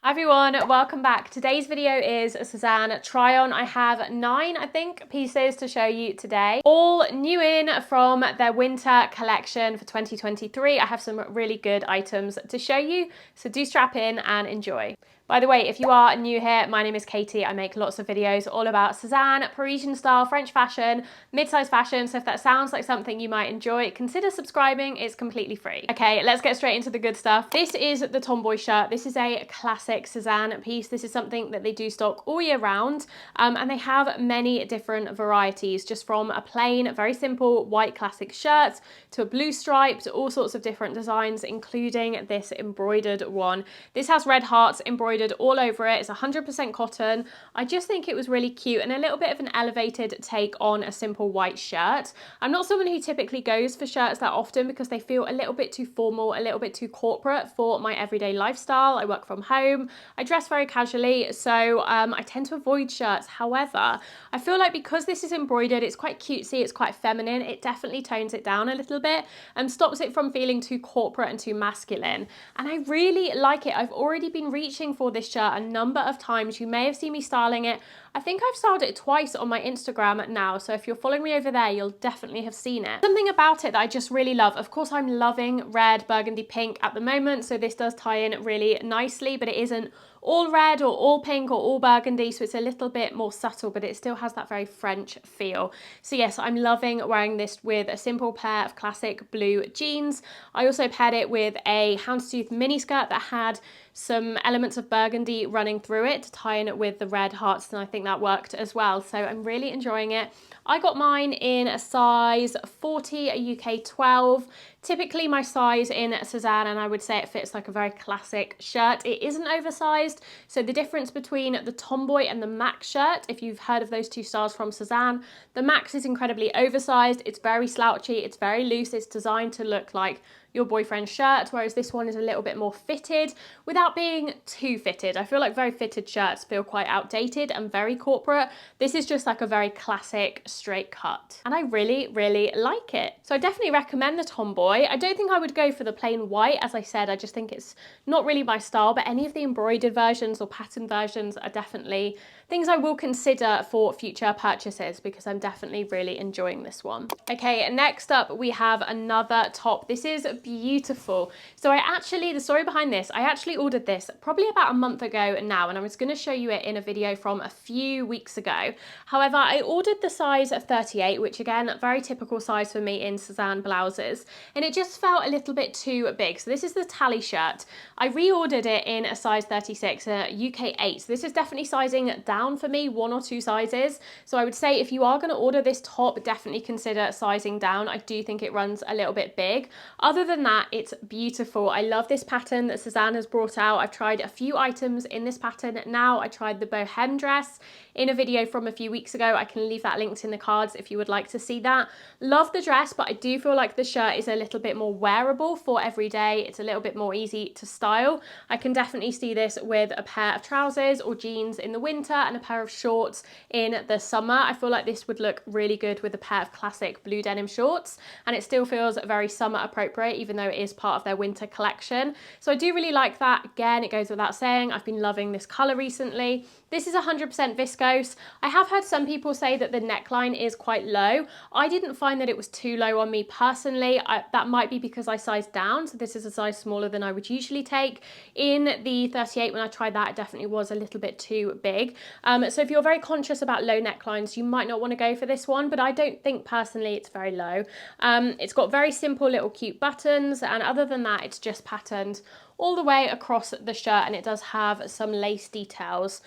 Hi everyone, welcome back. Today's video is a Sézane try on. I have 9, I think, pieces to show you today. All new in from their winter collection for 2023. I have some really good items to show you, so do strap in and enjoy. By the way, if you are new here, my name is Katie. I make lots of videos all about Sézane, Parisian style, French fashion, mid-size fashion. So if that sounds like something you might enjoy, consider subscribing. It's completely free. Okay, let's get straight into the good stuff. This is the Tomboy shirt. This is a classic Sézane piece. This is something that they do stock all year round, and they have many different varieties, just from a plain, very simple white classic shirt to a blue stripe to all sorts of different designs, including this embroidered one. This has red hearts embroidered all over it. It's 100% cotton. I just think it was really cute and a little bit of an elevated take on a simple white shirt. I'm not someone who typically goes for shirts that often because they feel a little bit too formal, a little bit too corporate for my everyday lifestyle. I work from home, I dress very casually, so I tend to avoid shirts. However, I feel like because this is embroidered, it's quite cutesy, it's quite feminine, it definitely tones it down a little bit and stops it from feeling too corporate and too masculine. And I really like it. I've already been reaching for this shirt a number of times. You may have seen me styling it. I think I've styled it twice on my Instagram now, so if you're following me over there, you'll definitely have seen it. Something about it that I just really love. Of course, I'm loving red, burgundy, pink at the moment, so this does tie in really nicely, but it isn't all red or all pink or all burgundy, so it's a little bit more subtle, but it still has that very French feel. So yes, I'm loving wearing this with a simple pair of classic blue jeans. I also paired it with a houndstooth mini skirt that had some elements of burgundy running through it to tie in with the red hearts, and I think that worked as well. So I'm really enjoying it. I got mine in a size 40, a UK 12. Typically my size in Sézane, and I would say it fits like a very classic shirt. It isn't oversized, so the difference between the Tomboy and the Max shirt, if you've heard of those two styles from Sézane, the Max is incredibly oversized, it's very slouchy, it's very loose, it's designed to look like your boyfriend's shirt, whereas this one is a little bit more fitted without being too fitted. I feel like very fitted shirts feel quite outdated and very corporate. This is just like a very classic straight cut, and I really, really like it. So I definitely recommend the Tomboy. I don't think I would go for the plain white. As I said, I just think it's not really my style, but any of the embroidered versions or pattern versions are definitely things I will consider for future purchases because I'm definitely really enjoying this one. Okay, next up we have another top. This is beautiful. So the story behind this, I actually ordered this probably about a month ago now, and I was going to show you it in a video from a few weeks ago. However, I ordered the size of 38, which again, very typical size for me in Sézane blouses, and it just felt a little bit too big. So this is the tally shirt. I reordered it in a size 36, a UK 8. So this is definitely sizing down for me, 1 or 2 sizes. So I would say if you are going to order this top, definitely consider sizing down. I do think it runs a little bit big. Other than that, it's beautiful. I love this pattern that Sézane has brought out. I've tried a few items in this pattern now. I tried the Boheme dress in a video from a few weeks ago. I can leave that linked in the cards if you would like to see that. Love the dress, but I do feel like the shirt is a little bit more wearable for every day. It's a little bit more easy to style. I can definitely see this with a pair of trousers or jeans in the winter and a pair of shorts in the summer. I feel like this would look really good with a pair of classic blue denim shorts, and it still feels very summer appropriate even though it is part of their winter collection. So I do really like that. Again, it goes without saying, I've been loving this color recently. This is 100% viscose. I have heard some people say that the neckline is quite low. I didn't find that it was too low on me personally. That might be because I sized down, so this is a size smaller than I would usually take. In the 38, when I tried that, it definitely was a little bit too big. So if you're very conscious about low necklines, you might not want to go for this one, but I don't think personally it's very low. It's got very simple little cute buttons, and other than that, it's just patterned all the way across the shirt, and it does have some lace details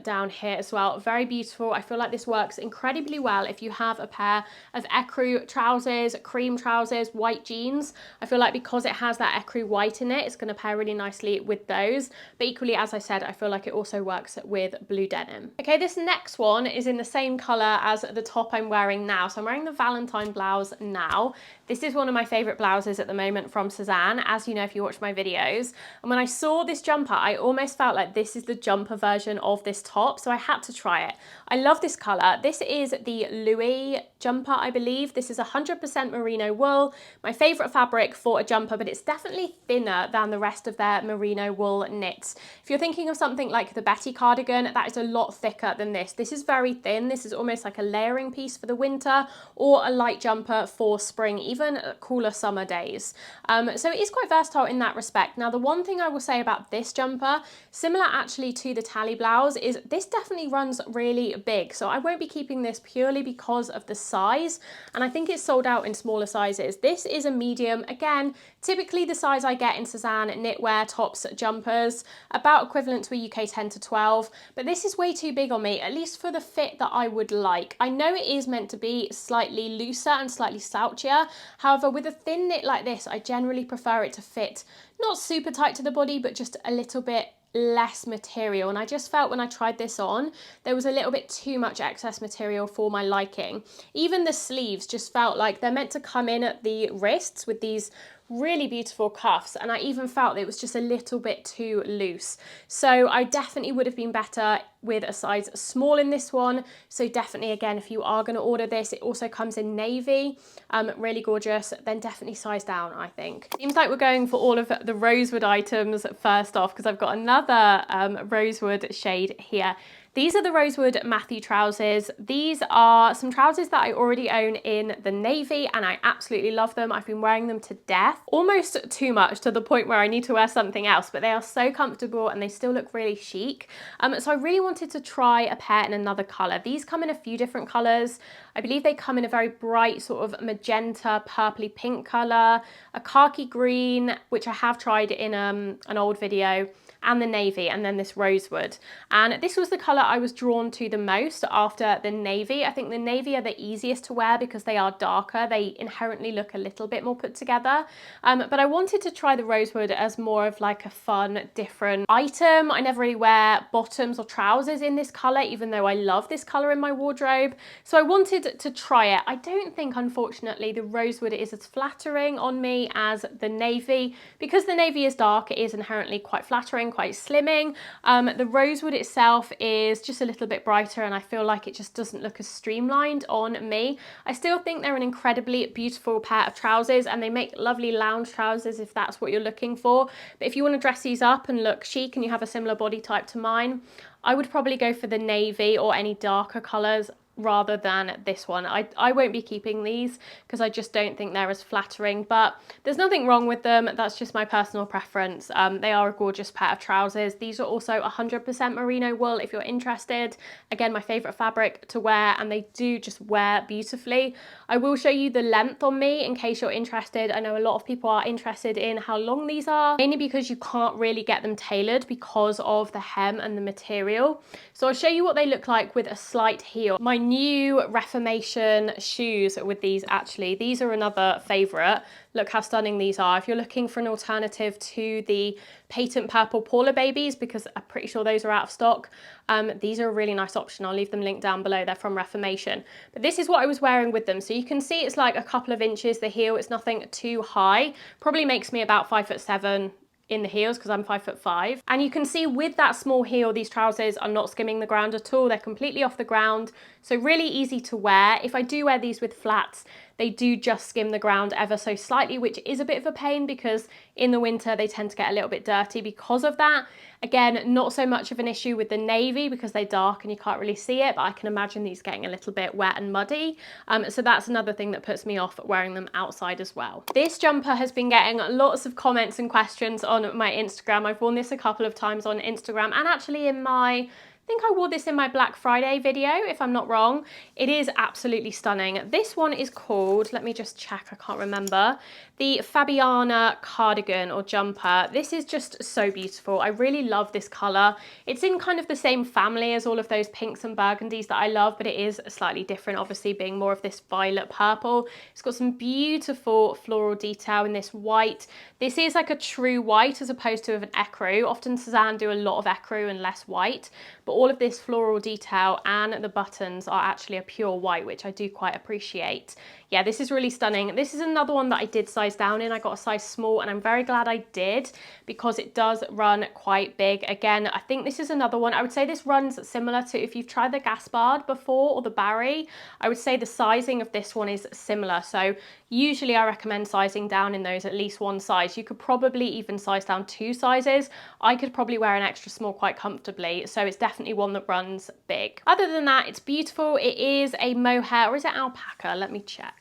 down here as well. Very beautiful. I feel like this works incredibly well if you have a pair of ecru trousers, cream trousers, white jeans. I feel like because it has that ecru white in it, it's going to pair really nicely with those. But equally, as I said, I feel like it also works with blue denim. Okay, this next one is in the same color as the top I'm wearing now. So I'm wearing the Valentine blouse now. This is one of my favorite blouses at the moment from Sézane, as you know if you watch my videos. videos. And when I saw this jumper, I almost felt like this is the jumper version of this top, so I had to try it. I love this color. This is the Louis jumper, I believe. This is 100% merino wool, my favorite fabric for a jumper, but it's definitely thinner than the rest of their merino wool knits. If you're thinking of something like the Betty cardigan, that is a lot thicker than this. This is very thin. This is almost like a layering piece for the winter, or a light jumper for spring, even cooler summer days. So it is quite versatile in that respect. Now, the one thing I will say about this jumper, similar actually to the tally blouse, is this definitely runs really big. So I won't be keeping this purely because of the size, and I think it's sold out in smaller sizes. This is a medium, again, typically the size I get in Sézane knitwear, tops, jumpers, about equivalent to a UK 10 to 12, but this is way too big on me, at least for the fit that I would like. I know it is meant to be slightly looser and slightly slouchier, however, with a thin knit like this, I generally prefer it to fit not super tight to the body, but just a little bit less material. And I just felt when I tried this on, there was a little bit too much excess material for my liking. Even the sleeves just felt like they're meant to come in at the wrists with these really beautiful cuffs, and I even felt it was just a little bit too loose. So I definitely would have been better with a size small in this one. So definitely, again, if you are going to order this, it also comes in navy, really gorgeous, then definitely size down, I think. Seems like we're going for all of the rosewood items first off, because I've got another rosewood shade here. These are the Rosewood Matthew trousers. These are some trousers that I already own in the navy, and I absolutely love them. I've been wearing them to death, almost too much, to the point where I need to wear something else, but they are so comfortable and they still look really chic. So I really wanted to try a pair in another color. These come in a few different colors. I believe they come in a very bright sort of magenta, purpley pink color, a khaki green, which I have tried in an old video, and the navy, and then this rosewood. And this was the color I was drawn to the most after the navy. I think the navy are the easiest to wear because they are darker. They inherently look a little bit more put together. But I wanted to try the rosewood as more of like a fun, different item. I never really wear bottoms or trousers in this color, even though I love this color in my wardrobe. So I wanted to try it. I don't think, unfortunately, the rosewood is as flattering on me as the navy. Because the navy is dark, it is inherently quite flattering, quite slimming. The rosewood itself is just a little bit brighter, and I feel like it just doesn't look as streamlined on me. I still think they're an incredibly beautiful pair of trousers, and they make lovely lounge trousers if that's what you're looking for. But if you want to dress these up and look chic and you have a similar body type to mine, I would probably go for the navy or any darker colors rather than this one. I won't be keeping these because I just don't think they're as flattering, but there's nothing wrong with them. That's just my personal preference. They are a gorgeous pair of trousers. These are also 100% merino wool if you're interested. Again, my favorite fabric to wear, and they do just wear beautifully. I will show you the length on me in case you're interested. I know a lot of people are interested in how long these are, mainly because you can't really get them tailored because of the hem and the material. So I'll show you what they look like with a slight heel. My new Reformation shoes with these, actually, these are another favorite. Look how stunning these are. If you're looking for an alternative to the patent purple Paula babies, because I'm pretty sure those are out of stock, these are a really nice option. I'll leave them linked down below. They're from Reformation. But this is what I was wearing with them. So you can see it's like a couple of inches, the heel. It's nothing too high. Probably makes me about 5'7" in the heels because I'm 5'5". And you can see with that small heel, these trousers are not skimming the ground at all. They're completely off the ground. So really easy to wear. If I do wear these with flats, they do just skim the ground ever so slightly, which is a bit of a pain because in the winter they tend to get a little bit dirty because of that. Again, not so much of an issue with the navy because they're dark and you can't really see it, but I can imagine these getting a little bit wet and muddy. So that's another thing that puts me off wearing them outside as well. This jumper has been getting lots of comments and questions on my Instagram. I've worn this a couple of times on Instagram, and actually in my, I think I wore this in my Black Friday video, if I'm not wrong. It is absolutely stunning. This one is called, let me just check, I can't remember, the Fabiana cardigan or jumper. This is just so beautiful. I really love this color. It's in kind of the same family as all of those pinks and burgundies that I love, but it is slightly different, obviously being more of this violet purple. It's got some beautiful floral detail in this white. This is like a true white as opposed to an ecru. Often Sézane do a lot of ecru and less white, but but all of this floral detail and the buttons are actually a pure white, which I do quite appreciate. Yeah, this is really stunning. This is another one that I did size down in. I got a size small, and I'm very glad I did because it does run quite big. Again, I think this is another one. I would say this runs similar to if you've tried the Gaspard before or the Barry. I would say the sizing of this one is similar. So usually I recommend sizing down in those at least one size. You could probably even size down 2 sizes. I could probably wear an extra small quite comfortably. So it's definitely one that runs big. Other than that, it's beautiful. It is a mohair, or is it alpaca? Let me check.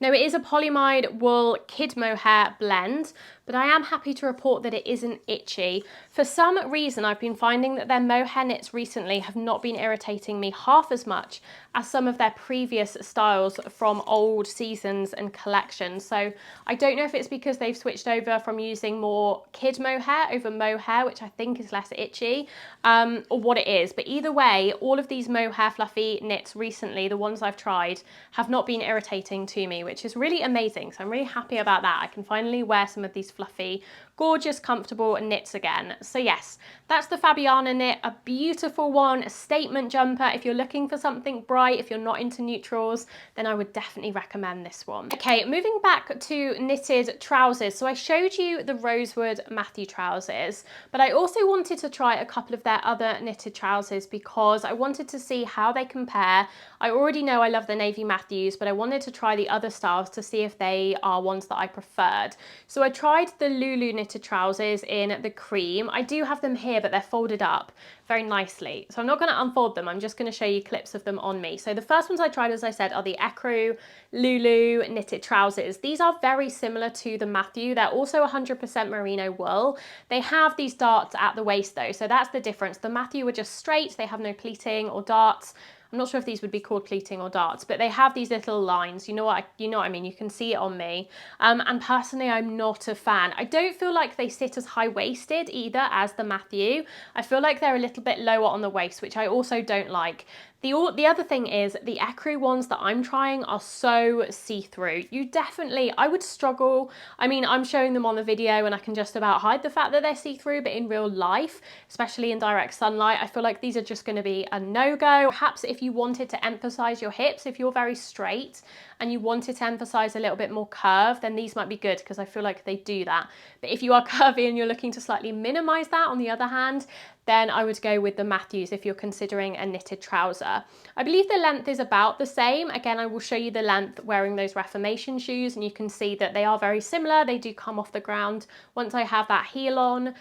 No, it is a polyamide wool kid mohair blend, but I am happy to report that it isn't itchy. For some reason, I've been finding that their mohair knits recently have not been irritating me half as much as some of their previous styles from old seasons and collections. So I don't know if it's because they've switched over from using more kid mohair over mohair, which I think is less itchy, or what it is. But either way, all of these mohair fluffy knits recently, the ones I've tried, have not been irritating to me, which is really amazing. So I'm really happy about that. I can finally wear some of these fluffy, gorgeous, comfortable knits again. So yes, that's the Fabiana knit, a beautiful one, a statement jumper. If you're looking for something bright, if you're not into neutrals, then I would definitely recommend this one. Okay, moving back to knitted trousers. So I showed you the Rosewood Matthew trousers, but I also wanted to try a couple of their other knitted trousers because I wanted to see how they compare. I already know I love the Navy Matthews, but I wanted to try the other styles to see if they are ones that I preferred. So I tried the LouLou knitted trousers in the cream. I do have them here, but they're folded up very nicely. So I'm not going to unfold them. I'm just going to show you clips of them on me. So the first ones I tried, as I said, are the Ecru LouLou knitted trousers. These are very similar to the Matthew. They're also 100% merino wool. They have these darts at the waist though, so that's the difference. The Matthew are just straight. They have no pleating or darts. I'm not sure if these would be called pleating or darts, but they have these little lines. You know what I mean? You can see it on me. And personally, I'm not a fan. I don't feel like they sit as high-waisted either as the Matthew. I feel like they're a little bit lower on the waist, which I also don't like. The other thing is the Ecru ones that I'm trying are so see-through. I would struggle. I mean, I'm showing them on the video and I can just about hide the fact that they're see-through, but in real life, especially in direct sunlight, I feel like these are just going to be a no-go. Perhaps if you wanted to emphasize your hips, if you're very straight and you wanted to emphasize a little bit more curve, then these might be good because I feel like they do that. But if you are curvy and you're looking to slightly minimize that, on the other hand, then I would go with the Matthews if you're considering a knitted trouser. I believe the length is about the same. Again, I will show you the length wearing those Reformation shoes, and you can see that they are very similar. They do come off the ground once I have that heel on.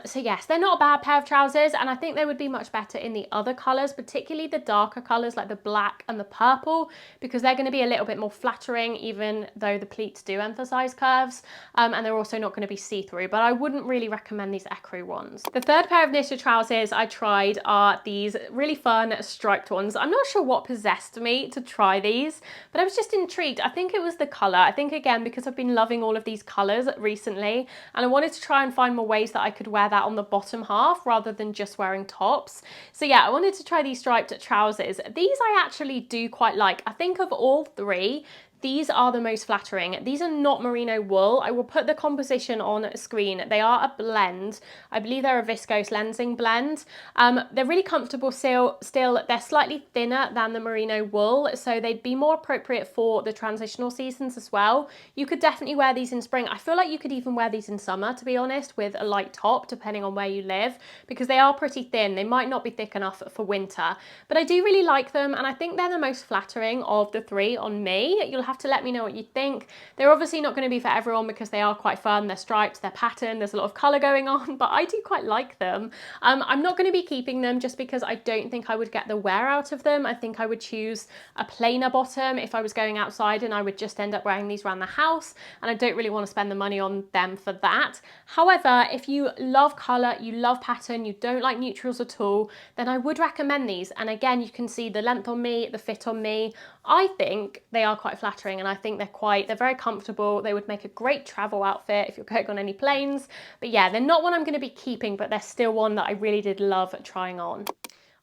So yes, they're not a bad pair of trousers, and I think they would be much better in the other colours, particularly the darker colours like the black and the purple, because they're going to be a little bit more flattering, even though the pleats do emphasise curves, and they're also not going to be see-through, but I wouldn't really recommend these Ecru ones. The third pair of knitted trousers I tried are these really fun striped ones. I'm not sure what possessed me to try these, but I was just intrigued. I think it was the colour. I think, again, because I've been loving all of these colours recently, and I wanted to try and find more ways that I could wear that on the bottom half rather than just wearing tops. So yeah, I wanted to try these striped trousers. These I actually do quite like. I think of all three, these are the most flattering. These are not merino wool. I will put the composition on screen. They are a blend. I believe they're a viscose lensing blend. They're really comfortable still. They're slightly thinner than the merino wool, so they'd be more appropriate for the transitional seasons as well. You could definitely wear these in spring. I feel like you could even wear these in summer, to be honest, with a light top, depending on where you live, because they are pretty thin. They might not be thick enough for winter, but I do really like them, and I think they're the most flattering of the three on me. You'll have to let me know what you think. They're obviously not going to be for everyone because they are quite fun. They're striped, they're patterned, there's a lot of colour going on, but I do quite like them. I'm not going to be keeping them just because I don't think I would get the wear out of them. I think I would choose a plainer bottom if I was going outside, and I would just end up wearing these around the house, and I don't really want to spend the money on them for that. However, if you love colour, you love pattern, you don't like neutrals at all, then I would recommend these. And again, you can see the length on me, the fit on me. I think they are quite flattering, and I think they're very comfortable. They would make a great travel outfit if you're going on any planes. But yeah, they're not one I'm going to be keeping, but they're still one that I really did love trying on.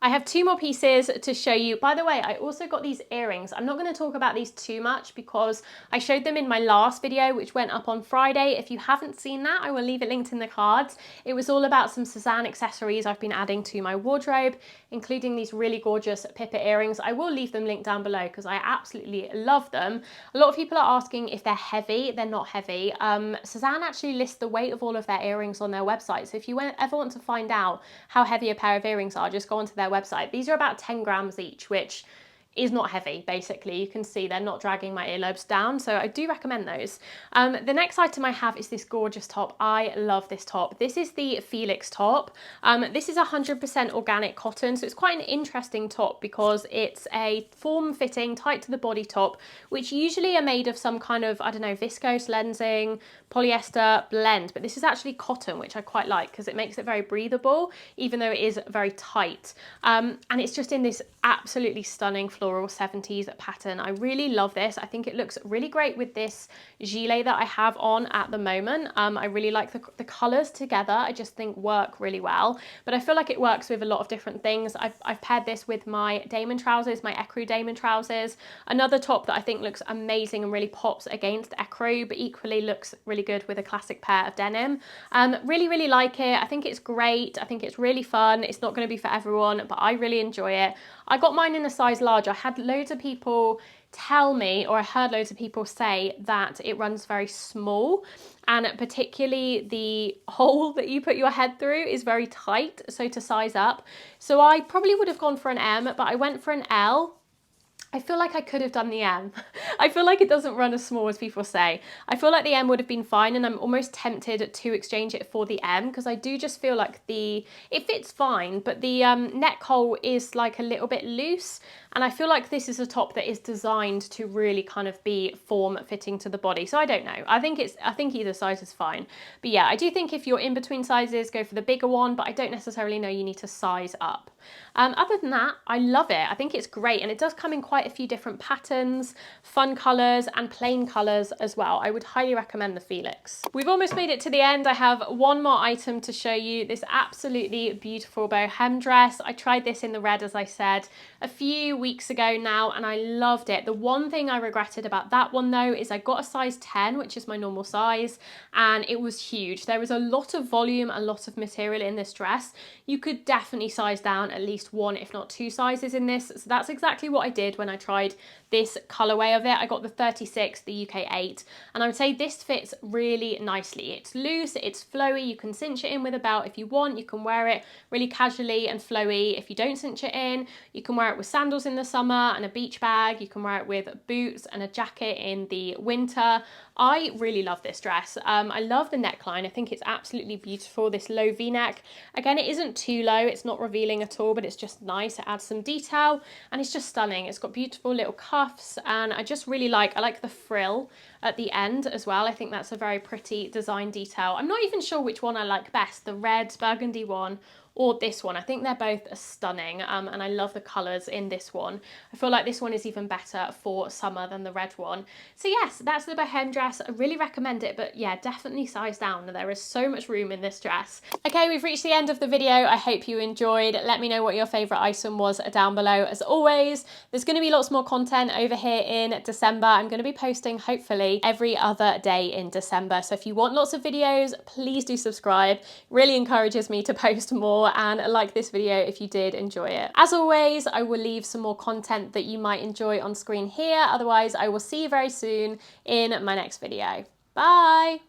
I have 2 more pieces to show you. By the way, I also got these earrings. I'm not going to talk about these too much because I showed them in my last video, which went up on Friday. If you haven't seen that, I will leave it linked in the cards. It was all about some Sézane accessories I've been adding to my wardrobe, including these really gorgeous Pippa earrings. I will leave them linked down below because I absolutely love them. A lot of people are asking if they're heavy. They're not heavy. Sézane actually lists the weight of all of their earrings on their website. So if you ever want to find out how heavy a pair of earrings are, just go onto their website. These are about 10 grams each, which is not heavy. Basically, you can see they're not dragging my earlobes down, so I do recommend those. The next item I have is this gorgeous top. I love this top. This is the Felix top. This is 100% organic cotton, so it's quite an interesting top because it's a form-fitting, tight to the body top, which usually are made of some kind of, I don't know, viscose, lensing, polyester blend, but this is actually cotton, which I quite like because it makes it very breathable, even though it is very tight. And it's just in this absolutely stunning floral 70s pattern. I really love this. I think it looks really great with this gilet that I have on at the moment. I really like the colors together. I just think work really well, but I feel like it works with a lot of different things. I've paired this with my Damon trousers, my ecru Damon trousers. Another top that I think looks amazing and really pops against ecru, but equally looks really good with a classic pair of denim. Really like it. I think it's great. I think it's really fun. It's not going to be for everyone, but I really enjoy it. I got mine in a size large. I had loads of people tell me, or I heard loads of people say that it runs very small, and particularly the hole that you put your head through is very tight, so to size up. So I probably would have gone for an M, but I went for an L. I feel like I could have done the M. I feel like it doesn't run as small as people say. I feel like the M would have been fine, and I'm almost tempted to exchange it for the M because I do just feel like it fits fine, but the neck hole is like a little bit loose, and I feel like this is a top that is designed to really kind of be form fitting to the body. So I don't know. I think either size is fine. But yeah, I do think if you're in between sizes, go for the bigger one, but I don't necessarily know you need to size up. Other than that, I love it. I think it's great, and it does come in quite a few different patterns, fun colors and plain colors as well. I would highly recommend the Felix. We've almost made it to the end. I have one more item to show you, this absolutely beautiful boheme dress. I tried this in the red, as I said, a few weeks ago now, and I loved it. The one thing I regretted about that one though is I got a size 10, which is my normal size, and it was huge. There was a lot of volume, a lot of material in this dress. You could definitely size down at least 1, if not 2 sizes in this. So that's exactly what I did when I tried this colorway of it. I got the 36, the UK 8, and I would say this fits really nicely. It's loose, it's flowy, you can cinch it in with a belt if you want, you can wear it really casually and flowy. If you don't cinch it in, you can wear it with sandals in the summer and a beach bag, you can wear it with boots and a jacket in the winter. I really love this dress. I love the neckline. I think it's absolutely beautiful, this low v-neck. Again, it isn't too low, it's not revealing at all, but it's just nice. It adds some detail and it's just stunning. It's got beautiful little cuffs, and I just really like the frill at the end as well. I think that's a very pretty design detail. I'm not even sure which one I like best, the red burgundy one or this one. I think they're both stunning, and I love the colours in this one. I feel like this one is even better for summer than the red one. So yes, that's the boheme dress. I really recommend it, but yeah, definitely size down. There is so much room in this dress. Okay, we've reached the end of the video. I hope you enjoyed. Let me know what your favourite item was down below. As always, there's going to be lots more content over here in December. I'm going to be posting hopefully every other day in December. So if you want lots of videos, please do subscribe. Really encourages me to post more, and like this video if you did enjoy it. As always, I will leave some more content that you might enjoy on screen here. Otherwise, I will see you very soon in my next video. Bye!